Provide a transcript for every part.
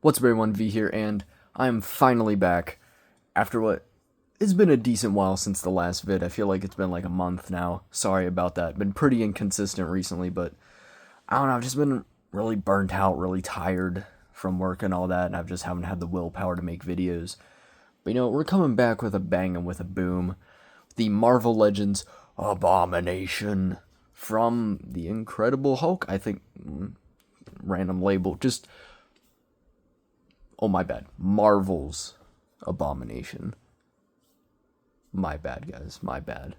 What's up everyone, V here, and I am finally back after what it's been a decent while since the last vid. I feel like it's been like a month now. Sorry about that. Been pretty inconsistent recently, but I don't know, I've just been really burnt out, really tired from work and all that, and I just haven't had the willpower to make videos. But we're coming back with a bang and with a boom. The Marvel Legends Abomination from the Incredible Hulk, I think. Random label. Oh, my bad. Marvel's Abomination. My bad, guys. My bad.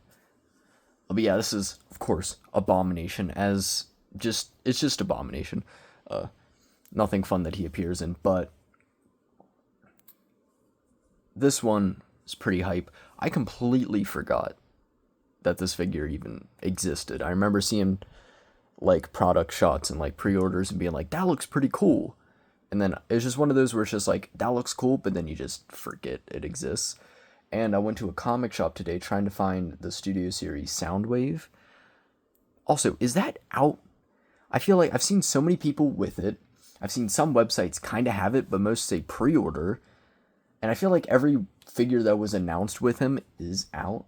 But yeah, this is, of course, Abomination it's just Abomination. Nothing fun that he appears in, but this one is pretty hype. I completely forgot that this figure even existed. I remember seeing, like, product shots and, like, pre-orders and being like, that looks pretty cool. And then it's just one of those where it's just like, that looks cool, but then you just forget it exists. And I went to a comic shop today trying to find the Studio Series Soundwave. Also, is that out? I feel like I've seen so many people with it. I've seen some websites kind of have it, but most say pre-order. And I feel like every figure that was announced with him is out.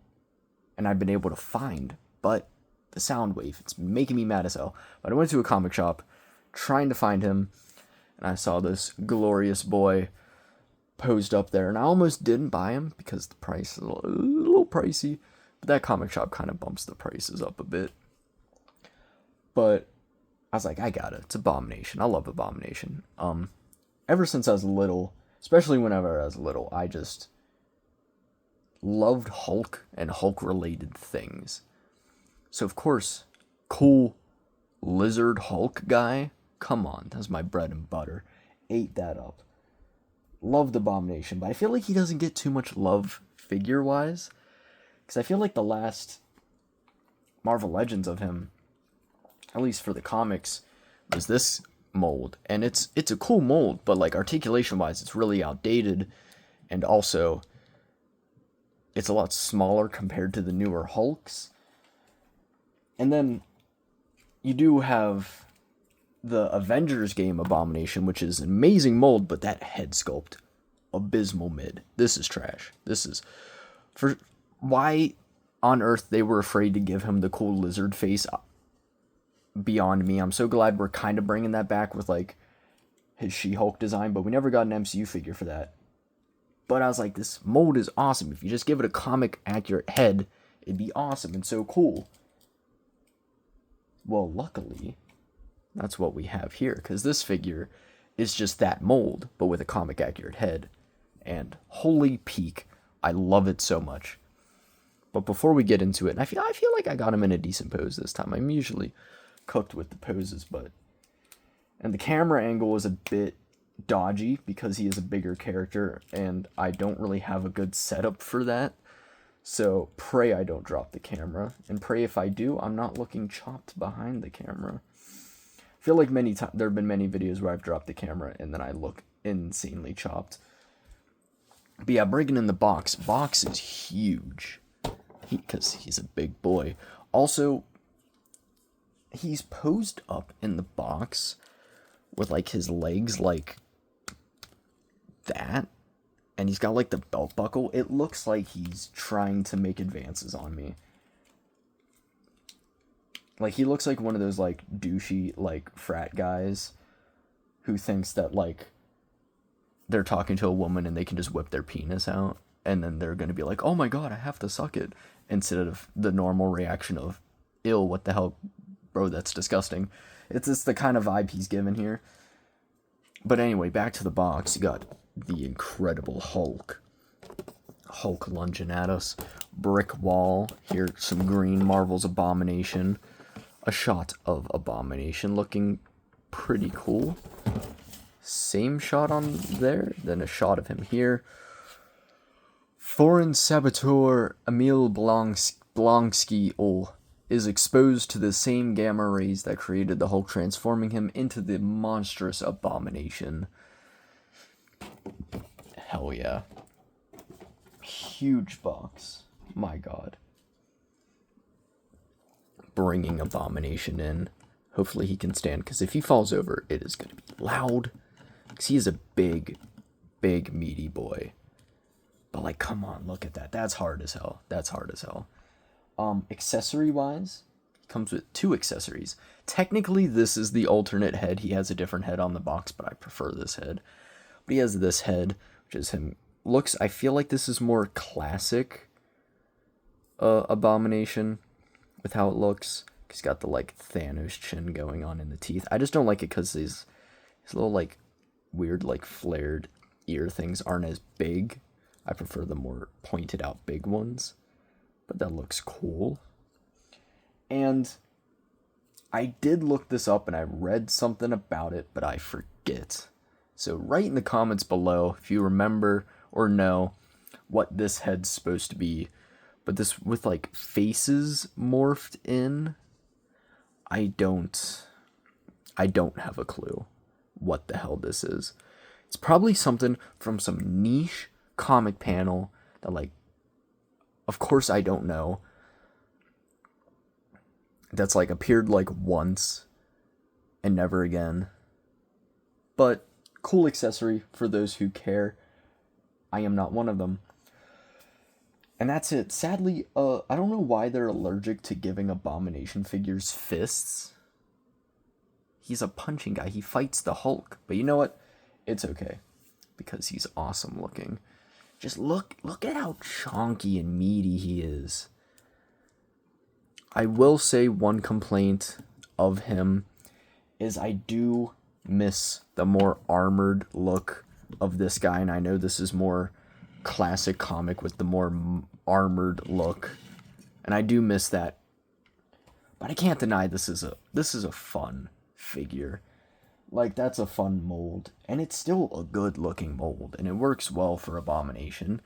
And I've been able to find. But the Soundwave, it's making me mad as hell. But I went to a comic shop trying to find him. And I saw this glorious boy posed up there. And I almost didn't buy him because the price is a little pricey. But that comic shop kind of bumps the prices up a bit. But I was like, I got it. It's Abomination. I love Abomination. Ever since I was little, especially whenever I was little, I just loved Hulk and Hulk-related things. So, of course, cool lizard Hulk guy. Come on, that's my bread and butter. Ate that up. Loved Abomination, but I feel like he doesn't get too much love figure-wise. Because I feel like the last Marvel Legends of him, at least for the comics, was this mold. And it's a cool mold, but like articulation-wise, it's really outdated. And also, it's a lot smaller compared to the newer Hulks. And then you do have the Avengers game Abomination, which is an amazing mold, but that head sculpt, abysmal mid. This is trash. This is for why on earth they were afraid to give him the cool lizard face. Beyond me. I'm so glad we're kind of bringing that back with like his She-Hulk design, but we never got an MCU figure for that. But I was like, this mold is awesome. If you just give it a comic accurate head, it'd be awesome and so cool. Well, luckily, that's what we have here, because this figure is just that mold, but with a comic accurate head. And holy peak, I love it so much. But before we get into it, I feel like I got him in a decent pose this time. I'm usually cooked with the poses, and the camera angle was a bit dodgy because he is a bigger character, and I don't really have a good setup for that. So pray I don't drop the camera, and pray if I do, I'm not looking chopped behind the camera. I feel like there have been many videos where I've dropped the camera and then I look insanely chopped. But yeah, breaking in the box. Box is huge because he's a big boy. Also, he's posed up in the box with like his legs like that. And he's got like the belt buckle. It looks like he's trying to make advances on me. Like, he looks like one of those, like, douchey, like, frat guys who thinks that, like, they're talking to a woman and they can just whip their penis out. And then they're going to be like, oh my god, I have to suck it. Instead of the normal reaction of, ew, what the hell, bro, that's disgusting. It's just the kind of vibe he's given here. But anyway, back to the box. You got the Incredible Hulk. Hulk lunging at us. Brick wall. Here, some green Marvel's Abomination. A shot of Abomination looking pretty cool. Same shot on there, then a shot of him here. Foreign saboteur Emil Blonsky is exposed to the same gamma rays that created the Hulk, transforming him into the monstrous Abomination. Hell yeah. Huge box. My god. Bringing Abomination in. Hopefully he can stand, because if he falls over, it is going to be loud. 'Cause he's a big, big, meaty boy. But, like, come on, look at that. That's hard as hell. That's hard as hell. Accessory-wise, comes with 2 accessories. Technically, this is the alternate head. He has a different head on the box, but I prefer this head. But he has this head, which is him. I feel like this is more classic Abomination with how it looks. He's got the, like, Thanos chin going on in the teeth. I just don't like it because his little, like, weird, like, flared ear things aren't as big. I prefer the more pointed out big ones. But that looks cool. And I did look this up and I read something about it, but I forget. So write in the comments below if you remember or know what this head's supposed to be. But this with, like, faces morphed in, I don't have a clue what the hell this is. It's probably something from some niche comic panel that, like, of course I don't know. That's, like, appeared, like, once and never again. But cool accessory for those who care. I am not one of them. And that's it. Sadly, I don't know why they're allergic to giving Abomination figures fists. He's a punching guy. He fights the Hulk. But you know what? It's okay. Because he's awesome looking. Just look at how chonky and meaty he is. I will say one complaint of him is I do miss the more armored look of this guy. And I know this is more classic comic with the more armored look. And I do miss that. But I can't deny this is a fun figure. Like, that's a fun mold. And it's still a good looking mold. And it works well for Abomination.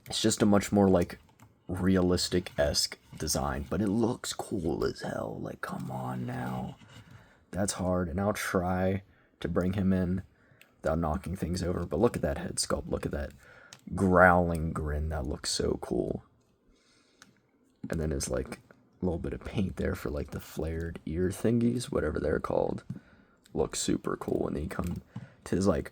It's just a much more, like, realistic-esque design. But it looks cool as hell. Like, come on now. That's hard. And I'll try to bring him in without knocking things over. But look at that head sculpt. Look at that growling grin. That looks so cool. And then there's, like, a little bit of paint there for, like, the flared ear thingies. Whatever they're called. Looks super cool. And then you come to his, like,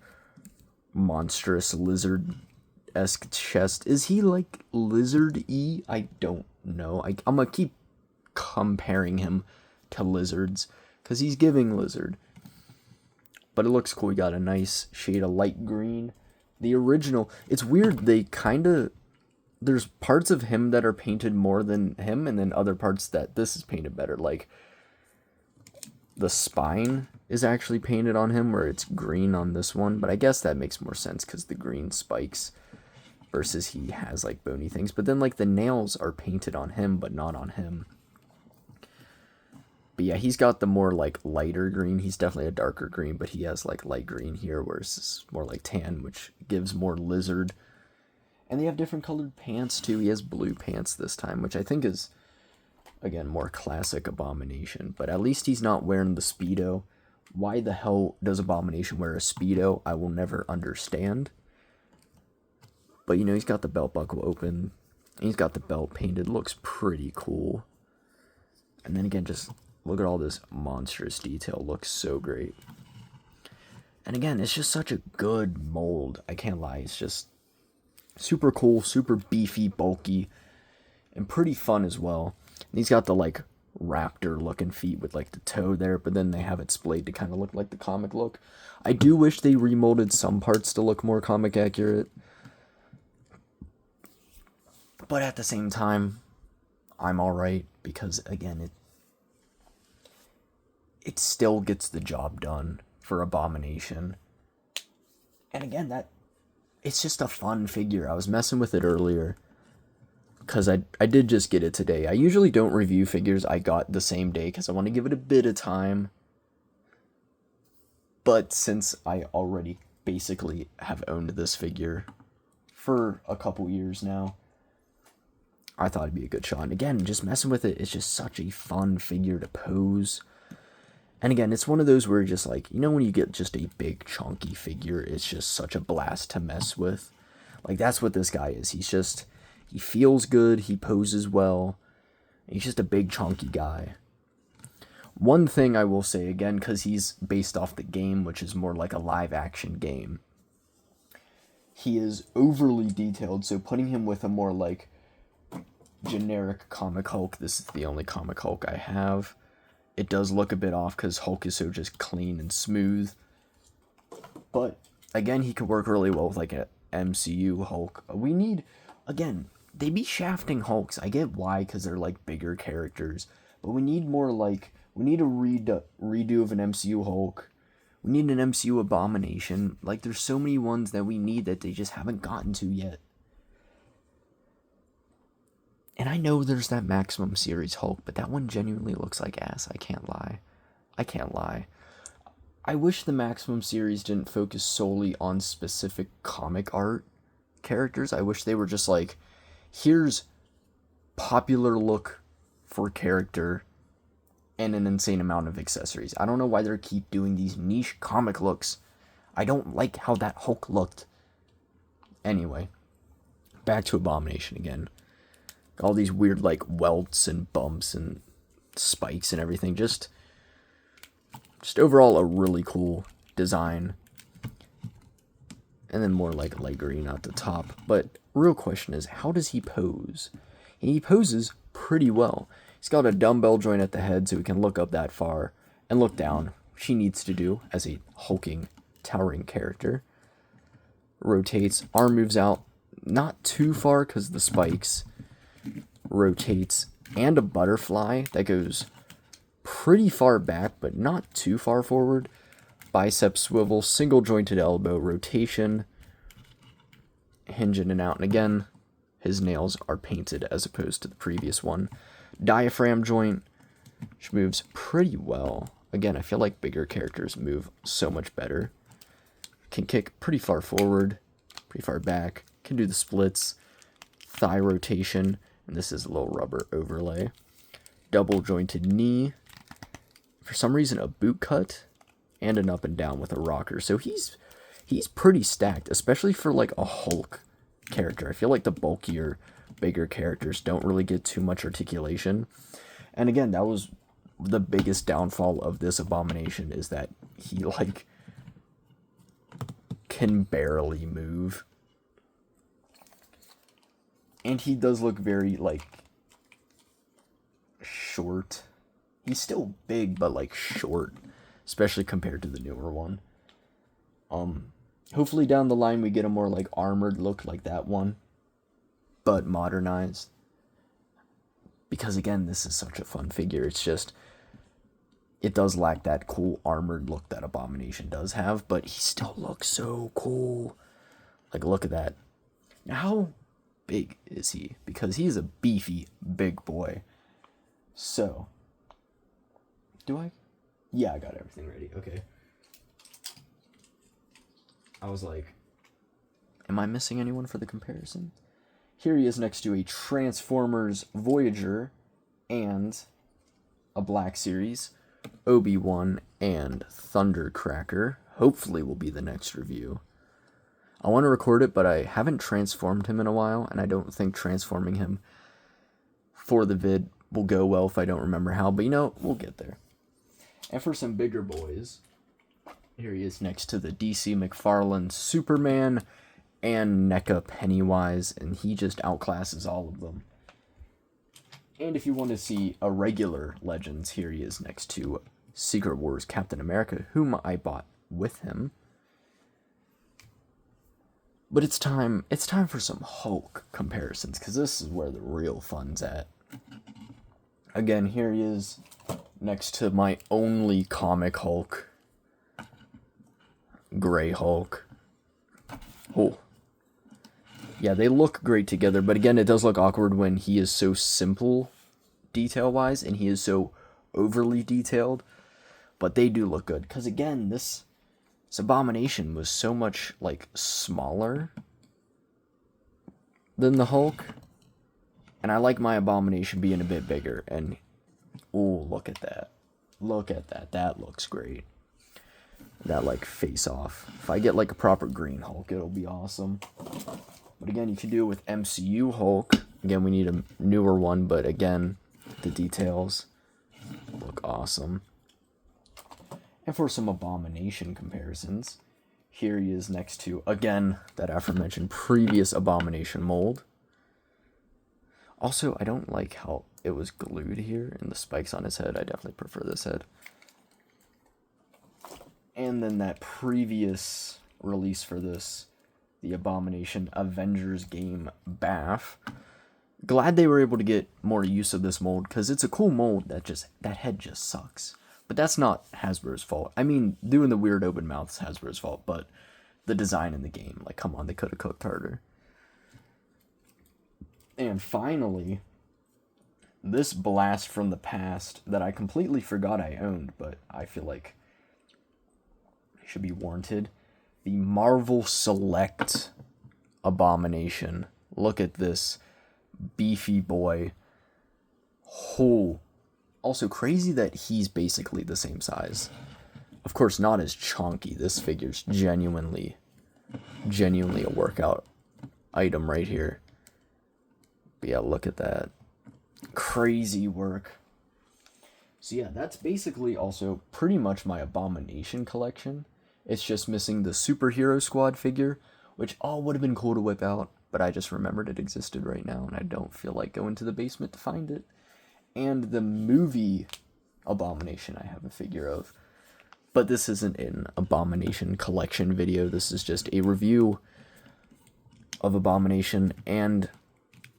monstrous lizard-esque chest. Is he, like, lizard-y? I don't know. I'm gonna keep comparing him to lizards because he's giving lizard. But it looks cool. You got a nice shade of light green. The original, it's weird. They kind of, there's parts of him that are painted more than him, and then other parts that this is painted better. Like, the spine is actually painted on him, where it's green on this one. But I guess that makes more sense because the green spikes versus he has, like, bony things. But then, like, the nails are painted on him, but not on him. But yeah, he's got the more, like, lighter green. He's definitely a darker green, but he has, like, light green here, whereas it's more like tan, which gives more lizard. And they have different colored pants, too. He has blue pants this time, which I think is, again, more classic Abomination. But at least he's not wearing the Speedo. Why the hell does Abomination wear a Speedo? I will never understand. But, you know, he's got the belt buckle open. And he's got the belt painted. Looks pretty cool. And then again, just look at all this monstrous detail. Looks so great. And again, it's just such a good mold. I can't lie. It's just super cool, super beefy, bulky, and pretty fun as well. And he's got the, like, raptor looking feet with, like, the toe there, but then they have it splayed to kind of look like the comic look. I do wish they remolded some parts to look more comic accurate. But at the same time, I'm alright, because, again, it still gets the job done for Abomination. And again, it's just a fun figure. I was messing with it earlier, because I did just get it today. I usually don't review figures I got the same day, because I want to give it a bit of time. But since I already basically have owned this figure for a couple years now, I thought it'd be a good shot. And again, just messing with it, it's just such a fun figure to pose. And again, it's one of those where you're just like, you know, when you get just a big chunky figure, it's just such a blast to mess with. Like, that's what this guy is. He feels good, he poses well, he's just a big chunky guy. One thing I will say again, because he's based off the game, which is more like a live action game, he is overly detailed, so putting him with a more like generic comic Hulk, this is the only comic Hulk I have, it does look a bit off because Hulk is so just clean and smooth. But again, he could work really well with like a MCU Hulk. We need, again, they be shafting Hulks. I get why, because they're like bigger characters, but we need more like, we need a redo of an MCU Hulk. We need an MCU Abomination. Like, there's so many ones that we need that they just haven't gotten to yet. And I know there's that Maximum Series Hulk, but that one genuinely looks like ass. I can't lie. I wish the Maximum series didn't focus solely on specific comic art characters. I wish they were just like, here's popular look for character and an insane amount of accessories. I don't know why they keep doing these niche comic looks. I don't like how that Hulk looked. Anyway, back to Abomination again. All these weird like welts and bumps and spikes and everything. Just overall a really cool design. And then more like light green at the top. But real question is, how does he pose? And he poses pretty well. He's got a dumbbell joint at the head so he can look up that far and look down, which he needs to do as a hulking, towering character. Rotates, arm moves out, not too far because of the spikes. Rotates, and a butterfly that goes pretty far back, but not too far forward. Bicep swivel, single jointed elbow, rotation, hinge in and out. And again, his nails are painted as opposed to the previous one. Diaphragm joint, which moves pretty well. Again, I feel like bigger characters move so much better. Can kick pretty far forward, pretty far back. Can do the splits. Thigh rotation. And this is a little rubber overlay. Double jointed knee. For some reason, a boot cut. And an up and down with a rocker. So he's pretty stacked, especially for like a Hulk character. I feel like the bulkier, bigger characters don't really get too much articulation. And again, that was the biggest downfall of this Abomination, is that he like can barely move. And he does look very like short. He's still big, but like short, especially compared to the newer one. Hopefully down the line we get a more like armored look like that one, but modernized. Because again, this is such a fun figure. It's just, it does lack that cool armored look that Abomination does have, but he still looks so cool. Like, look at that. Now, how big is he? Because he's a beefy big boy. So, yeah, I got everything ready. Okay. I was like, am I missing anyone for the comparison? Here he is next to a Transformers Voyager and a Black Series, Obi-Wan and Thundercracker. Hopefully will be the next review. I want to record it, but I haven't transformed him in a while, and I don't think transforming him for the vid will go well if I don't remember how, but you know, we'll get there. And for some bigger boys, here he is next to the DC McFarlane Superman and NECA Pennywise, and he just outclasses all of them. And if you want to see a regular Legends, here he is next to Secret Wars Captain America, whom I bought with him. But it's time for some Hulk comparisons, because this is where the real fun's at. Again, here he is next to my only comic Hulk, Gray Hulk. Oh. Yeah, they look great together, but again, it does look awkward when he is so simple detail-wise, and he is so overly detailed. But they do look good, because again, this Abomination was so much, like, smaller than the Hulk. And I like my Abomination being a bit bigger, and, ooh, look at that. Look at that. That looks great. That, like, face-off. If I get, like, a proper green Hulk, it'll be awesome. But again, you can do it with MCU Hulk. Again, we need a newer one, but again, the details look awesome. And for some Abomination comparisons, here he is next to, again, that aforementioned previous Abomination mold. Also, I don't like how it was glued here and the spikes on his head. I definitely prefer this head. And then that previous release for this, the Abomination Avengers game Bath. Glad they were able to get more use of this mold, because it's a cool mold. That head just sucks. But that's not Hasbro's fault. I mean, doing the weird open mouth is Hasbro's fault, but the design in the game, like, come on, they could have cooked harder. And finally, this blast from the past that I completely forgot I owned, but I feel like should be warranted. The Marvel Select Abomination. Look at this beefy boy. Oh, also crazy that he's basically the same size. Of course, not as chonky. This figure's genuinely a workout item right here. But yeah, look at that. Crazy work. So yeah, that's basically also pretty much my Abomination collection. It's just missing the Superhero Squad figure, which all would have been cool to whip out, but I just remembered it existed right now, and I don't feel like going to the basement to find it. And the movie Abomination I have a figure of. But this isn't an Abomination collection video. This is just a review of Abomination, and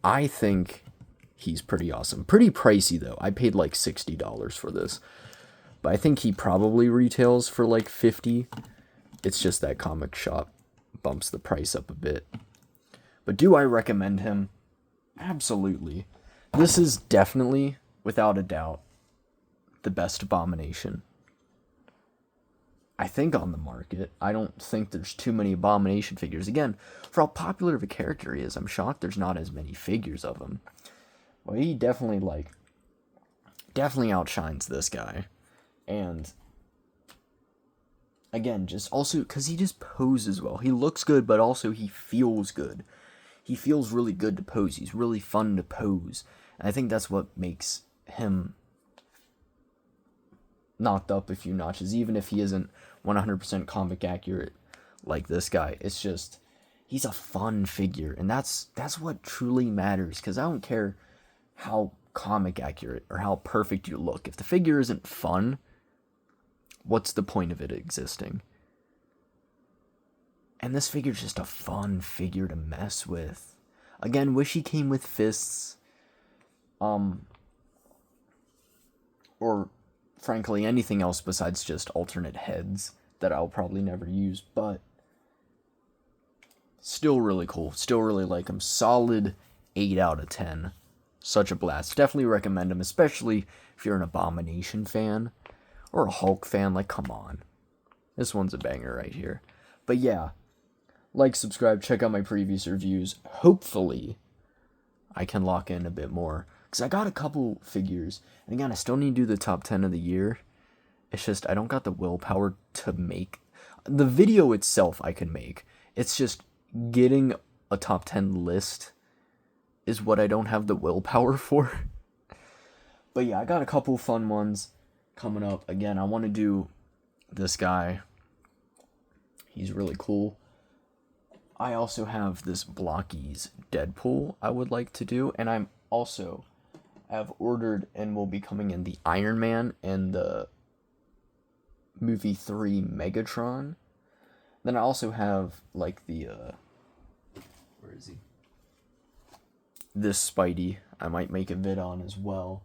I think he's pretty awesome. Pretty pricey, though. I paid like $60 for this. But I think he probably retails for like $50. It's just that comic shop bumps the price up a bit. But do I recommend him? Absolutely. This is definitely, without a doubt, the best Abomination, I think, on the market. I don't think there's too many Abomination figures. Again, for how popular of a character he is, I'm shocked there's not as many figures of him. Well, he definitely outshines this guy. And again, just also because he just poses well. He looks good, but also he feels good. He feels really good to pose. He's really fun to pose. And I think that's what makes him knocked up a few notches, even if he isn't 100% comic accurate like this guy. It's just, he's a fun figure, and that's what truly matters, because I don't care how comic accurate or how perfect you look. If the figure isn't fun, what's the point of it existing? And this figure's just a fun figure to mess with. Again, wish he came with fists. Or frankly, anything else besides just alternate heads that I'll probably never use, but still really cool. Still really like him. Solid 8 out of 10. Such a blast. Definitely recommend him, especially if you're an Abomination fan or a Hulk fan. Like, come on. This one's a banger right here. But yeah, like, subscribe, check out my previous reviews. Hopefully, I can lock in a bit more, because I got a couple figures, and again, I still need to do the top 10 of the year. It's just, I don't got the willpower to make. The video itself I can make. It's just getting a top 10 list is what I don't have the willpower for. But yeah, I got a couple fun ones coming up. Again, I want to do this guy. He's really cool. I also have this Blockies Deadpool I would like to do, and I'm also have ordered and will be coming in the Iron Man and the movie 3 Megatron. Then I also have like the where is he? This Spidey I might make a vid on as well.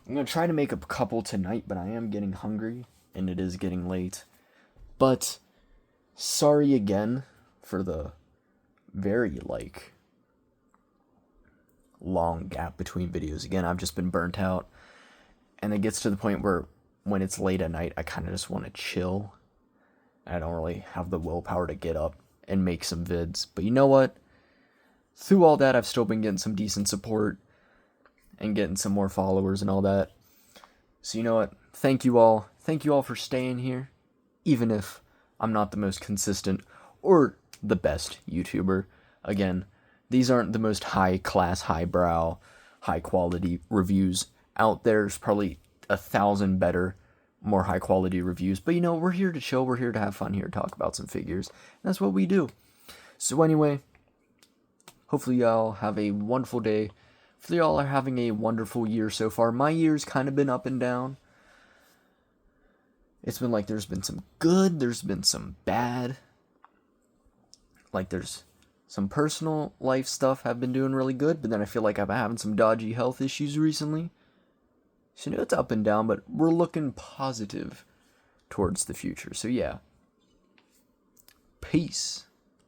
I'm gonna try to make a couple tonight, but I am getting hungry and it is getting late. But sorry again for the very long gap between videos. Again, I've just been burnt out, and it gets to the point where when it's late at night, I kind of just want to chill. I don't really have the willpower to get up and make some vids. But you know what? Through all that, I've still been getting some decent support and getting some more followers and all that. So you know what? Thank you all. Thank you all for staying here, even if I'm not the most consistent or the best YouTuber. Again, these aren't the most high class, highbrow, high quality reviews out there. There's probably 1,000 better, more high quality reviews. But we're here to chill, we're here to have fun, here to talk about some figures. And that's what we do. So anyway, hopefully y'all have a wonderful day. Hopefully y'all are having a wonderful year so far. My year's kind of been up and down. It's been like there's been some good, there's been some bad. Like there's some personal life stuff I've been doing really good, but then I feel like I've been having some dodgy health issues recently. So it's up and down, but we're looking positive towards the future. So yeah. Peace.